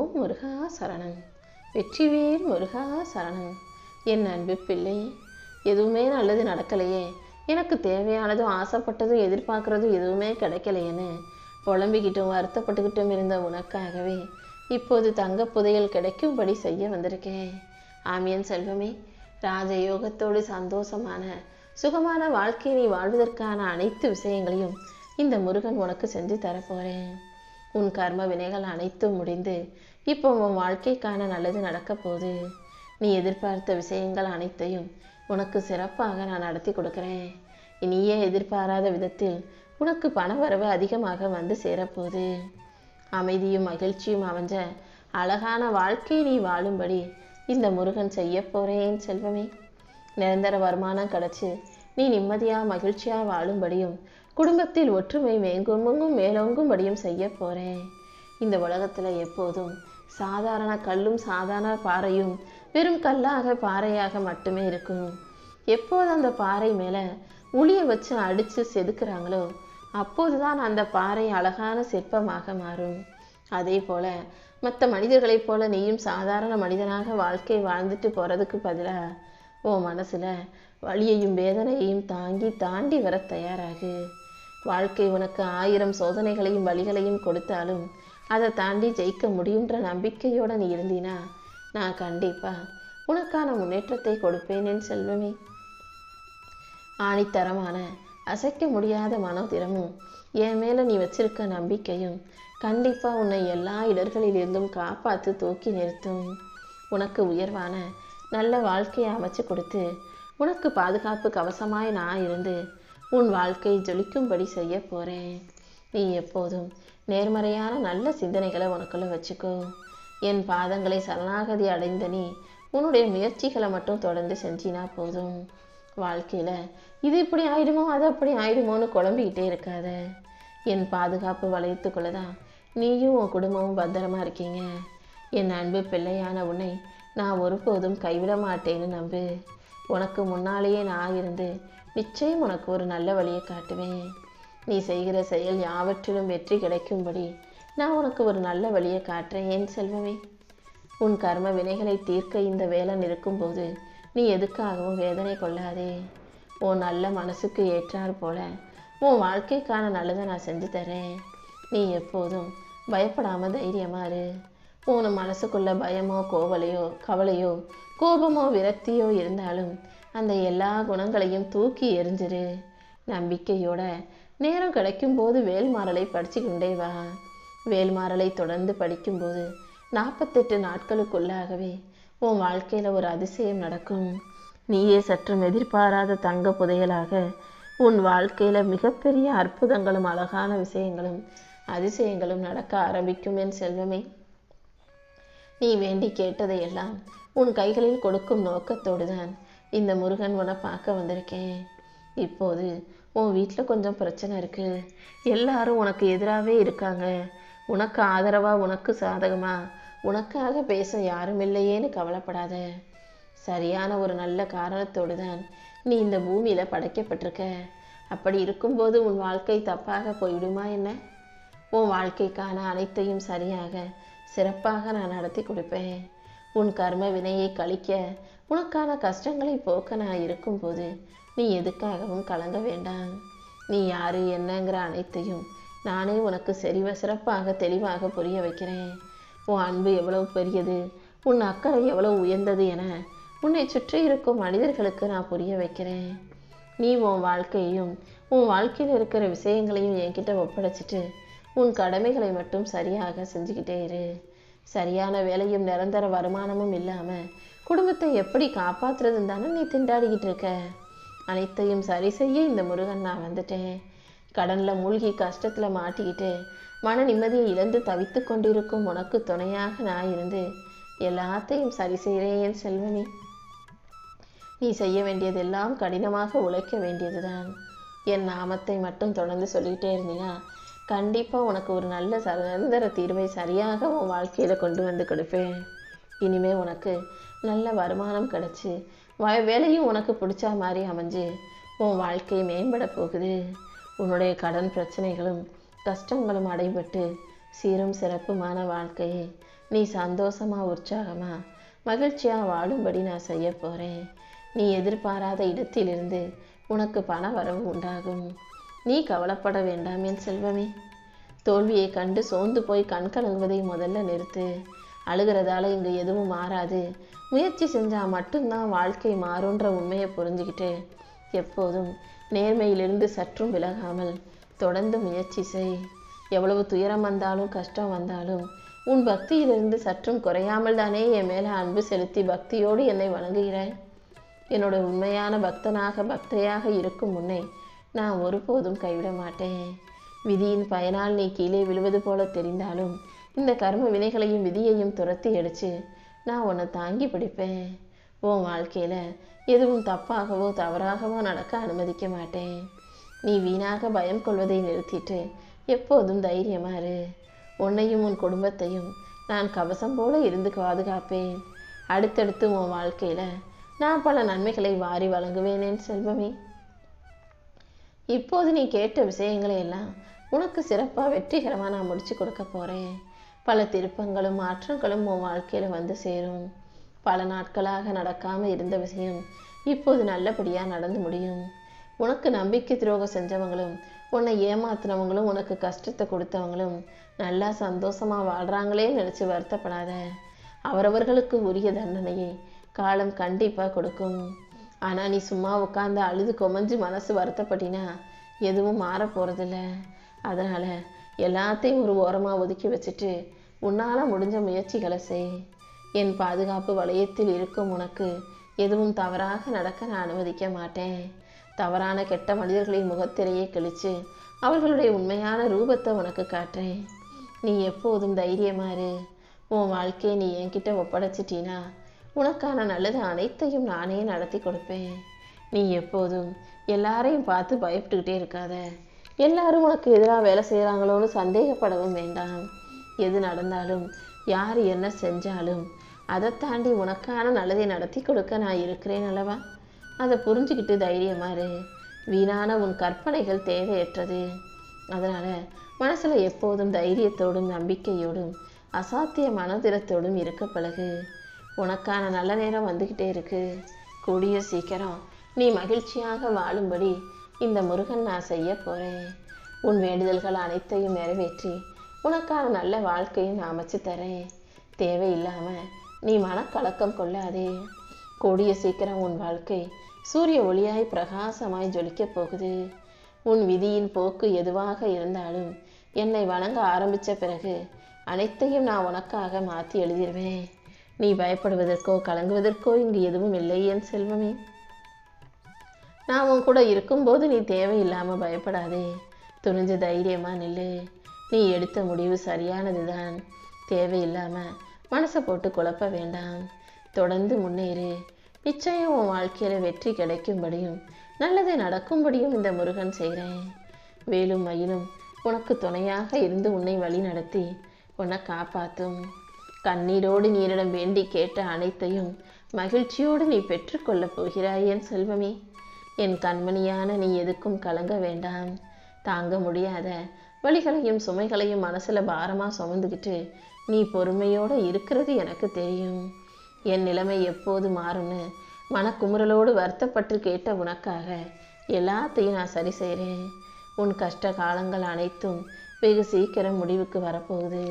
ஓம் முருகா சரணம். வெற்றிவேல் முருகா சரணம். என் அன்பு பிள்ளை, எதுவுமே நல்லது நடக்கலையே, எனக்கு தேவையானதும் ஆசைப்பட்டதும் எதிர்பார்க்குறதும் எதுவுமே கிடைக்கலையேன்னு புலம்பிக்கிட்டும் வருத்தப்பட்டுக்கிட்டும் இருந்த உனக்காகவே இப்போது தங்க புதையல் கிடைக்கும்படி செய்ய வந்திருக்கேன். ஆமியன் செல்வமே, ராஜயோகத்தோடு சந்தோஷமான சுகமான வாழ்க்கையை நீ வாழ்வதற்கான அனைத்து விஷயங்களையும் இந்த முருகன் உனக்கு செஞ்சு தரப்போறேன். உன் கர்ம வினைகள் அனைத்தும் முடிந்து இப்போ உன் வாழ்க்கைக்கான நல்லது நடக்க போகுது. நீ எதிர்பார்த்த விஷயங்கள் அனைத்தையும் உனக்கு சிறப்பாக நான் நடத்தி கொடுக்குறேன். நீயே எதிர்பாராத விதத்தில் உனக்கு பண வரவு அதிகமாக வந்து சேரப்போகுது. அமைதியும் மகிழ்ச்சியும் அமைஞ்ச அழகான வாழ்க்கையை நீ வாழும்படி இந்த முருகன் செய்ய போறேன் செல்வமே. நிரந்தர வருமானம் கிடைச்சு நீ நிம்மதியா மகிழ்ச்சியா வாழும்படியும் குடும்பத்தில் ஒற்றுமை மேலோங்கும்படியும் செய்ய போறேன். இந்த உலகத்துல எப்போதும் சாதாரண கல்லும் சாதாரண பாறையும் வெறும் கல்லாக பாறையாக மட்டுமே இருக்கும். எப்போது அந்த பாறை மேல உளிய வச்சு அடிச்சு செதுக்குறாங்களோ அப்போதுதான் அந்த பாறை அழகான சிற்பமாக மாறும். அதே போல மற்ற மனிதர்களைப் போல நீயும் சாதாரண மனிதனாக வாழ்க்கை வாழ்ந்துட்டு போறதுக்கு பதிலா உன் மனசுல வலியையும் வேதனையையும் தாண்டி வர தயாராகு. வாழ்க்கை உனக்கு 1000 சோதனைகளையும் வலிகளையும் கொடுத்தாலும் அதை தாண்டி ஜெயிக்க முடியுன்ற நம்பிக்கையோட நீ இருந்தீனா நான் கண்டிப்பா உனக்கான முன்னேற்றத்தை கொடுப்பேன் என் செல்வமே. ஆணித்தரமான அசைக்க முடியாத மனோதிரமும் என் மேல நீ வச்சிருக்க நம்பிக்கையும் கண்டிப்பா உன்னை எல்லா இடர்களிலிருந்தும் காப்பாத்து தூக்கி நிறுத்தும். உனக்கு உயர்வான நல்ல வாழ்க்கையை அமைச்சு கொடுத்து உனக்கு பாதுகாப்பு கவசமாய் நான் இருந்து உன் வாழ்க்கை ஜொலிக்கும்படி செய்ய போறேன். நீ எப்போதும் நேர்மறையான நல்ல சிந்தனைகளை உனக்குள்ள வச்சுக்கோ. என் பாதங்களை சரணாகதி அடைந்த நீ உன்னுடைய முயற்சிகளை மட்டும் தொடர்ந்து செஞ்சினா போதும். வாழ்க்கையில இது இப்படி ஆயிடுமோ அது அப்படி ஆயிடுமோன்னு குழம்பிக்கிட்டே இருக்காத. என் பாதுகாப்பு வளையத்துக்குள்ளதான் நீயும் உன் குடும்பமும் பத்திரமா இருக்கீங்க. என் அன்பு பிள்ளையான உன்னை நான் ஒருபோதும் கைவிட மாட்டேன்னு நம்பு. உனக்கு முன்னாலேயே நான் இருந்து நிச்சயம் உனக்கு ஒரு நல்ல வழியை காட்டுவேன். நீ செய்கிற செயல் யாவற்றிலும் வெற்றி கிடைக்கும்படி நான் உனக்கு ஒரு நல்ல வழியை காட்டுறேன் என் செல்வமே. உன் கர்ம வினைகளை தீர்க்க இந்த வேலன் இருக்கும்போது நீ எதுக்காகவும் வேதனை கொள்ளாதே. உன் நல்ல மனசுக்கு ஏற்றார் போல உன் வாழ்க்கைக்கான நல்லதை நான் செஞ்சு தரேன். நீ எப்போதும் பயப்படாம தைரியமா இரு. உன் மனசுக்குள்ள பயமோ கவலையோ கோபமோ விரக்தியோ இருந்தாலும் அந்த எல்லா குணங்களையும் தூக்கி எறிஞ்சிரு. நம்பிக்கையோட நேரம் கிடைக்கும்போது வேல்மாறலை படிச்சு கொண்டே வா. வேல்மாறலை தொடர்ந்து படிக்கும்போது 48 நாட்களுக்குள்ளாகவே உன் வாழ்க்கையில ஒரு அதிசயம் நடக்கும். நீயே சற்றும் எதிர்பாராத தங்க புதையலாக உன் வாழ்க்கையில மிகப்பெரிய அற்புதங்களும் அழகான விஷயங்களும் அதிசயங்களும் நடக்க ஆரம்பிக்கும் என் செல்வமே. நீ வேண்டி கேட்டதையெல்லாம் உன் கைகளில் கொடுக்கும் நோக்கத்தோடு தான் இந்த முருகன் உன்னை பார்க்க வந்திருக்கேன். இப்போது உன் வீட்டில் கொஞ்சம் பிரச்சனை இருக்கு. எல்லாரும் உனக்கு எதிராகவே இருக்காங்க. உனக்கு ஆதரவா உனக்கு சாதகமா உனக்காக பேச யாரும் இல்லையேன்னு கவலைப்படாத. சரியான ஒரு நல்ல காரணத்தோடு தான் நீ இந்த பூமியில படைக்கப்பட்டிருக்க. அப்படி இருக்கும்போது உன் வாழ்க்கை தப்பாக போய்விடுமா என்ன? உன் வாழ்க்கைக்கான அனைத்தையும் சரியாக சிறப்பாக நான் நடத்தி கொடுப்பேன். உன் கர்ம வினையை கழிக்க உனக்கான கஷ்டங்களை போக்க நான் இருக்கும்போது நீ எதுக்காகவும் கலங்க வேண்டாம். நீ யாரு என்னங்கிற அனைத்தையும் நானே உனக்கு சிறப்பாக தெளிவாக புரிய வைக்கிறேன். உன் அன்பு எவ்வளவு பெரியது, உன் அக்கறை எவ்வளவு உயர்ந்தது என உன்னை சுற்றி இருக்கும் மனிதர்களுக்கு நான் புரிய வைக்கிறேன். நீ உன் வாழ்க்கையையும் உன் வாழ்க்கையில் இருக்கிற விஷயங்களையும் என்கிட்ட ஒப்படைச்சிட்டு உன் கடமைகளை மட்டும் சரியாக செஞ்சுக்கிட்டே இரு. சரியான வேலையும் நிரந்தர வருமானமும் இல்லாம குடும்பத்தை எப்படி காப்பாத்துறதுன்னு தானே நீ திண்டாடிக்கிட்டு இருக்க. அனைத்தையும் சரி செய்ய இந்த முருகன் நான் வந்துட்டேன். கடன்ல மூழ்கி கஷ்டத்துல மாட்டிக்கிட்டு மன நிம்மதியை இழந்து தவித்து கொண்டிருக்கும் உனக்கு துணையாக நான் இருந்து எல்லாத்தையும் சரி செய்கிறேன் என் செல்வமே. நீ செய்ய வேண்டியதெல்லாம் கடினமாக உழைக்க வேண்டியதுதான். என் நாமத்தை மட்டும் தொடர்ந்து சொல்லிக்கிட்டே இருந்தீங்கன்னா கண்டிப்பா உனக்கு ஒரு நல்ல நிரந்தர தீர்வை சரியாக உன் வாழ்க்கையில கொண்டு வந்து கொடுப்பேன். இனிமே உனக்கு நல்ல வருமானம் கிடைச்சு வேலையும் உனக்கு பிடிச்ச மாதிரி அமைஞ்சு உன் வாழ்க்கை மேம்பட போகுது. உன்னுடைய கடன் பிரச்சனைகளும் கஷ்டங்களும் அடைபட்டு சீரும் சிறப்புமான வாழ்க்கையை நீ சந்தோஷமா உற்சாகமா மகிழ்ச்சியா வாழும்படி நான் செய்ய போறேன். நீ எதிர்பாராத இடத்திலிருந்து உனக்கு பண வரவு உண்டாகும். நீ கவலைப்பட வேண்டாம் என் செல்வமே. தோல்வியை கண்டு சோர்ந்து போய் கண் கலங்குவதை முதல்ல நிறுத்து. அழுகிறதால இங்கு எதுவும் மாறாது. முயற்சி செஞ்சா மட்டும்தான் வாழ்க்கை மாறுன்ற உண்மையை புரிஞ்சுக்கிட்டு எப்போதும் நேர்மையிலிருந்து சற்றும் விலகாமல் தொடர்ந்து முயற்சி செய். எவ்வளவு துயரம் வந்தாலும் கஷ்டம் வந்தாலும் உன் பக்தியிலிருந்து சற்றும் குறையாமல் தானே என் மேலே அன்பு செலுத்தி பக்தியோடு என்னை வணங்குகிறாய். என்னோட உண்மையான பக்தையாக இருக்கும் உன்னை நான் ஒருபோதும் கைவிட மாட்டேன். விதியின் பயனால் நீ கீழே விழுவது போல தெரிந்தாலும் இந்த கர்ம வினைகளையும் விதியையும் துரத்தி அடிச்சு நான் உன்னை தாங்கி பிடிப்பேன். உன் வாழ்க்கையில் எதுவும் தப்பாகவோ தவறாகவோ நடக்க அனுமதிக்க மாட்டேன். நீ வீணாக பயம் கொள்வதை நிறுத்திட்டு எப்போதும் தைரியமா இரு. உன்னையும் உன் குடும்பத்தையும் நான் கவசம் போல இருந்து பாதுகாப்பேன். அடுத்தடுத்து உன் வாழ்க்கையில் நான் பல நன்மைகளை வாரி வழங்குவேனேன் செல்வமே. இப்போது நீ கேட்ட விஷயங்களை எல்லாம் உனக்கு சிறப்பாக வெற்றிகரமாக நான் முடிச்சு கொடுக்க போகிறேன். பல திருப்பங்களும் மாற்றங்களும் உன் வாழ்க்கையில் வந்து சேரும். பல நாட்களாக நடக்காமல் இருந்த விஷயம் இப்போது நல்லபடியாக நடந்து முடியும். உனக்கு நம்பிக்கை துரோகம் செஞ்சவங்களும் உன்னை ஏமாத்தினவங்களும் உனக்கு கஷ்டத்தை கொடுத்தவங்களும் நல்லா சந்தோஷமாக வாழ்கிறாங்களே நினச்சி வருத்தப்படாத. அவரவர்களுக்கு உரிய தண்டனையை காலம் கண்டிப்பாக கொடுக்கும். ஆனால் நீ சும்மா உட்காந்து அழுது கொமஞ்சு மனசு வருத்தப்பட்டினா எதுவும் மாற போகிறதில்ல. அதனால் எல்லாத்தையும் ஒரு ஓரமாக ஒதுக்கி வச்சுட்டு உன்னால் முடிஞ்ச முயற்சிகளை செய். என் பாதுகாப்பு வளையத்தில் இருக்கும் உனக்கு எதுவும் தவறாக நடக்க நான் அனுமதிக்க மாட்டேன். தவறான கெட்ட மனிதர்களின் முகத்திரையை கிழிச்சு அவர்களுடைய உண்மையான ரூபத்தை உனக்கு காட்டுறேன். நீ எப்போதும் தைரியமாறு. உன் வாழ்க்கையை நீ என்கிட்ட ஒப்படைச்சிட்டினா உனக்கான நல்லது அனைத்தையும் நானே நடத்தி கொடுப்பேன். நீ எப்போதும் எல்லாரையும் பார்த்து பயப்பட்டுக்கிட்டே இருக்காத. எல்லாரும் உனக்கு எதிராக வேலை செய்கிறாங்களோன்னு சந்தேகப்படவும் வேண்டாம். எது நடந்தாலும் யார் என்ன செஞ்சாலும் அதை தாண்டி உனக்கான நல்லதை நடத்தி கொடுக்க நான் இருக்கிறேன் அல்லவா? அதை புரிஞ்சுக்கிட்டு தைரியமாறு. வீணான உன் கற்பனைகள் தேவையற்றது. அதனால் மனசில் எப்போதும் தைரியத்தோடும் நம்பிக்கையோடும் அசாத்திய மனதிரத்தோடும் இருக்க பழகு. உனக்கான நல்ல நேரம் வந்துக்கிட்டே இருக்கு. கூடிய சீக்கிரம் நீ மகிழ்ச்சியாக வாழும்படி இந்த முருகன் நான் செய்ய போகிறேன். உன் வேண்டுதல்கள் அனைத்தையும் நிறைவேற்றி உனக்கான நல்ல வாழ்க்கையும் நான் அமைச்சு தரேன். தேவையில்லாமல் நீ மனக்கலக்கம் கொள்ளாதே. கூடிய சீக்கிரம் உன் வாழ்க்கை சூரிய ஒளியாய் பிரகாசமாய் ஜொலிக்கப் போகுது. உன் விதியின் போக்கு எதுவாக இருந்தாலும் என்னை வணங்க ஆரம்பித்த பிறகு அனைத்தையும் நான் உனக்காக மாற்றி எழுதிடுவேன். நீ பயப்படுவதற்கோ கலங்குவதற்கோ இங்கு எதுவும் இல்லை என் செல்வமே. நான் உன் கூட இருக்கும்போது நீ தேவையில்லாமல் பயப்படாதே. துணிஞ்சு தைரியமா நில்லு. நீ எடுத்த முடிவு சரியானது தான். தேவையில்லாமல் மனசை போட்டு குழப்ப வேண்டாம். தொடர்ந்து முன்னேறு. நிச்சயம் உன் வாழ்க்கையில் வெற்றி கிடைக்கும்படியும் நல்லது நடக்கும்படியும் இந்த முருகன் செய்கிறேன். வேலும் மயிலும் உனக்கு துணையாக இருந்து உன்னை வழி நடத்தி உன்னை காப்பாற்றும். கண்ணீரோடு நீரிடம் வேண்டி கேட்ட அனைத்தையும் மகிழ்ச்சியோடு நீ பெற்றுக்கொள்ளப் போகிறாய் என் செல்வமே. என் கண்மணியான நீ எதுக்கும் கலங்க வேண்டாம். தாங்க முடியாத வலிகளையும் சுமைகளையும் மனசில் பாரமாக சுமந்துக்கிட்டு நீ பொறுமையோடு இருக்கிறது எனக்கு தெரியும். என் நிலைமை எப்போது மாறும்னு மனக்குமுறலோடு வருத்தப்பட்டு கேட்ட உனக்காக எல்லாத்தையும் நான் சரி செய்கிறேன். உன் கஷ்ட காலங்கள் அனைத்தும் வெகு சீக்கிரம் முடிவுக்கு வரப்போகுது.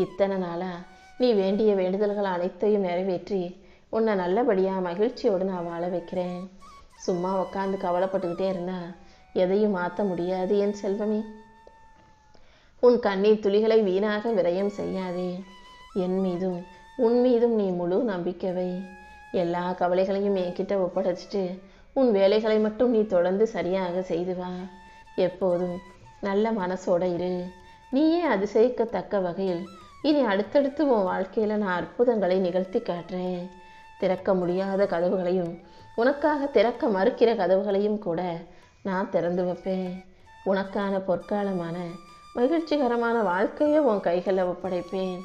இத்தனை நாளாக நீ வேண்டிய வேண்டுதல்கள் அனைத்தையும் நிறைவேற்றி உன்னை நல்லபடியாக மகிழ்ச்சியோடு நான் வாழ வைக்கிறேன். சும்மா உட்காந்து கவலைப்பட்டுக்கிட்டே இருந்தா எதையும் மாற்ற முடியாது என் செல்வமே. உன் கண்ணீர் துளிகளை வீணாக விரயம் செய்யாதே. என் மீதும் உன் மீதும் நீ முழு நம்பிக்கை வை. எல்லா கவலைகளையும் என்கிட்ட ஒப்படைச்சிட்டு உன் வேலைகளை மட்டும் நீ தொடர்ந்து சரியாக செய்து வா. எப்போதும் நல்ல மனசோட இரு. நீயே அதிசயிக்கத்தக்க வகையில் இனி அடுத்தடுத்து உன் வாழ்க்கையில் நான் அற்புதங்களை நிகழ்த்தி காட்டுறேன். திறக்க முடியாத கதவுகளையும் உனக்காக திறக்க மறுக்கிற கதவுகளையும் கூட நான் திறந்து வைப்பேன். உனக்கான பொற்காலமான மகிழ்ச்சிகரமான வாழ்க்கையை உன் கைகளில் ஒப்படைப்பேன்.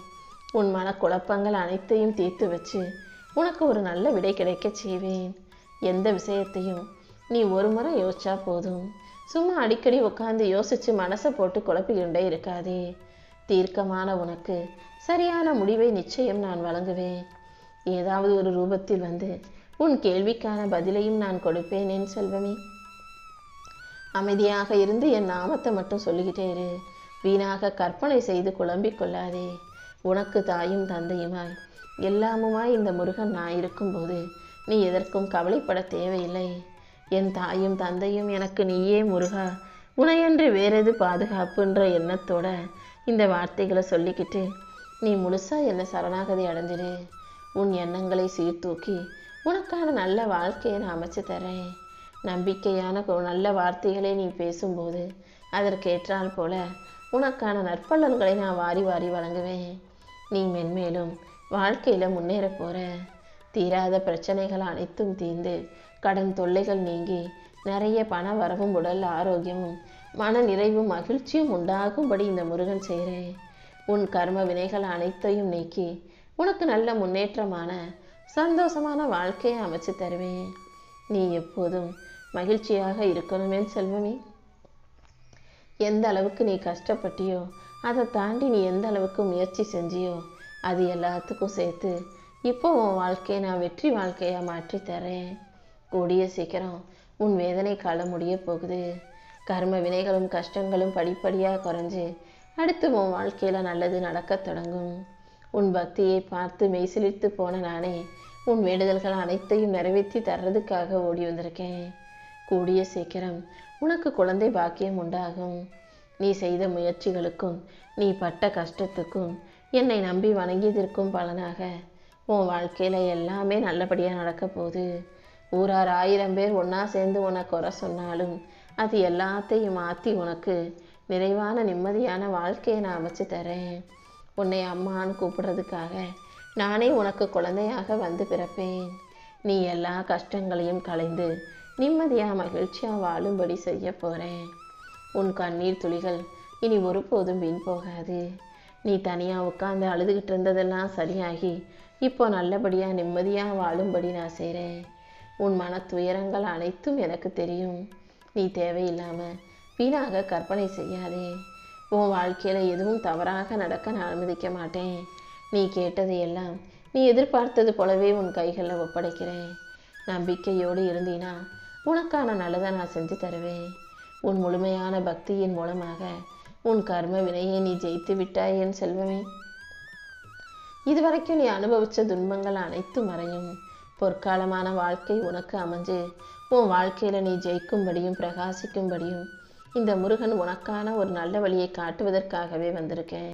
உன் மனக்குழப்பங்கள் அனைத்தையும் தீர்த்து வச்சு உனக்கு ஒரு நல்ல விடை கிடைக்க செய்வேன். எந்த விஷயத்தையும் நீ ஒரு முறை யோசிச்சா போதும். சும்மா அடிக்கடி உட்காந்து யோசித்து மனசை போட்டு குழப்பிக்கிண்டே இருக்காதே. தீர்க்கமான உனக்கு சரியான முடிவை நிச்சயம் நான் வழங்குவேன். ஏதாவது ஒரு ரூபத்தில் வந்து உன் கேள்விக்கான பதிலையும் நான் கொடுப்பேன் என் செல்வமே. அமைதியாக இருந்து என் நாமத்தை மட்டும் சொல்லிக்கிட்டே இரு. வீணாக கற்பனை செய்து குழம்பிக் கொள்ளாதே. உனக்கு தாயும் தந்தையுமாய் எல்லாமுமாய் இந்த முருகன் நான் இருக்கும்போது நீ எதற்கும் கவலைப்பட தேவையில்லை. என் தாயும் தந்தையும் எனக்கு நீயே முருகா, உனையன்று வேறெது பாதுகாப்புன்ற எண்ணத்தோட இந்த வார்த்தைகளை சொல்லிக்கிட்டு நீ முழுசா என்னை சரணாகதி அடைஞ்சிடு. உன் எண்ணங்களை சீர்தூக்கி உனக்கான நல்ல வாழ்க்கையை நான் அமைச்சு தரேன். நம்பிக்கையான நல்ல வார்த்தைகளை நீ பேசும்போது அதற்கேற்றால் போல உனக்கான நற்பலன்களை நான் வாரி வாரி வழங்குவேன். நீ மென்மேலும் வாழ்க்கையில் முன்னேற போற. தீராத பிரச்சனைகள் அனைத்தும் தீர்ந்து கடன் தொல்லைகள் நீங்கி நிறைய பண வரவும் உடல் ஆரோக்கியமும் மன நிறைவும் மகிழ்ச்சியும் உண்டாகும்படி இந்த முருகன் செய்கிறேன். உன் கர்ம வினைகள் அனைத்தையும் நீக்கி உனக்கு நல்ல முன்னேற்றமான சந்தோஷமான வாழ்க்கையை அமைச்சு தருவேன். நீ எப்போதும் மகிழ்ச்சியாக இருக்கணுமே செல்வமே. எந்த அளவுக்கு நீ கஷ்டப்பட்டியோ அதை தாண்டி நீ எந்த அளவுக்கு முயற்சி செஞ்சியோ அது எல்லாத்துக்கும் சேர்த்து இப்போ உன் வாழ்க்கையை நான் வெற்றி வாழ்க்கையாக மாற்றி தரேன். கூடிய சீக்கிரம் உன் வேதனை காலம் முடிய போகுது. கர்ம வினைகளும் கஷ்டங்களும் படிப்படியாக குறைஞ்சு அடுத்து உன் வாழ்க்கையில் நல்லது நடக்க தொடங்கும். உன் பக்தியை பார்த்து மெய்சிலிர்த்து போன நானே உன் வேண்டுதல்கள் அனைத்தையும் நிறைவேற்றி தர்றதுக்காக ஓடி வந்திருக்கேன். கூடிய சீக்கிரம் உனக்கு குழந்தை பாக்கியம் உண்டாகும். நீ செய்த முயற்சிகளுக்கும் நீ பட்ட கஷ்டத்துக்கும் என்னை நம்பி வணங்கியதற்கும் பலனாக உன் வாழ்க்கையில் எல்லாமே நல்லபடியாக நடக்க போகுது. ஊரார் 1000 பேர் ஒன்றா சேர்ந்து உனக்கு குறை சொன்னாலும் அது எல்லாத்தையும் மாற்றி உனக்கு நிறைவான நிம்மதியான வாழ்க்கையை நான் அமைச்சு தரேன். உன்னை அம்மான்னு கூப்பிடுறதுக்காக நானே உனக்கு குழந்தையாக வந்து பிறப்பேன். நீ எல்லா கஷ்டங்களையும் களைந்து நிம்மதியாக மகிழ்ச்சியாக வாழும்படி செய்ய போகிறேன். உன் கண்ணீர் துளிகள் இனி ஒருபோதும் வீண் போகாது. நீ தனியாக உட்காந்து அழுதுகிட்டு இருந்ததெல்லாம் சரியாகி இப்போ நல்லபடியாக நிம்மதியாக வாழும்படி நான் செய்கிறேன். உன் மன துயரங்கள் அனைத்தும் எனக்கு தெரியும். நீ தேவையில்லாமல் வீணாக கற்பனை செய்யாதே. உன் வாழ்க்கையில் எதுவும் தவறாக நடக்க நான் அனுமதிக்க மாட்டேன். நீ கேட்டதையெல்லாம் நீ எதிர்பார்த்தது போலவே உன் கைகளில் ஒப்படைக்கிறேன். நம்பிக்கையோடு இருந்தீனா உனக்கான நல்லதை நான் செஞ்சு தருவேன். உன் முழுமையான பக்தியின் மூலமாக உன் கர்ம வினையை நீ ஜெயித்து விட்டாய் என் செல்வமே. இதுவரைக்கும் நீ அனுபவித்த துன்பங்கள் அனைத்தும் மறையும். பொற்காலமான வாழ்க்கை உனக்கு அமைஞ்சு உன் வாழ்க்கையில் நீ ஜெயிக்கும்படியும் பிரகாசிக்கும்படியும் இந்த முருகன் உனக்கான ஒரு நல்ல வழியை காட்டுவதற்காகவே வந்திருக்கேன்.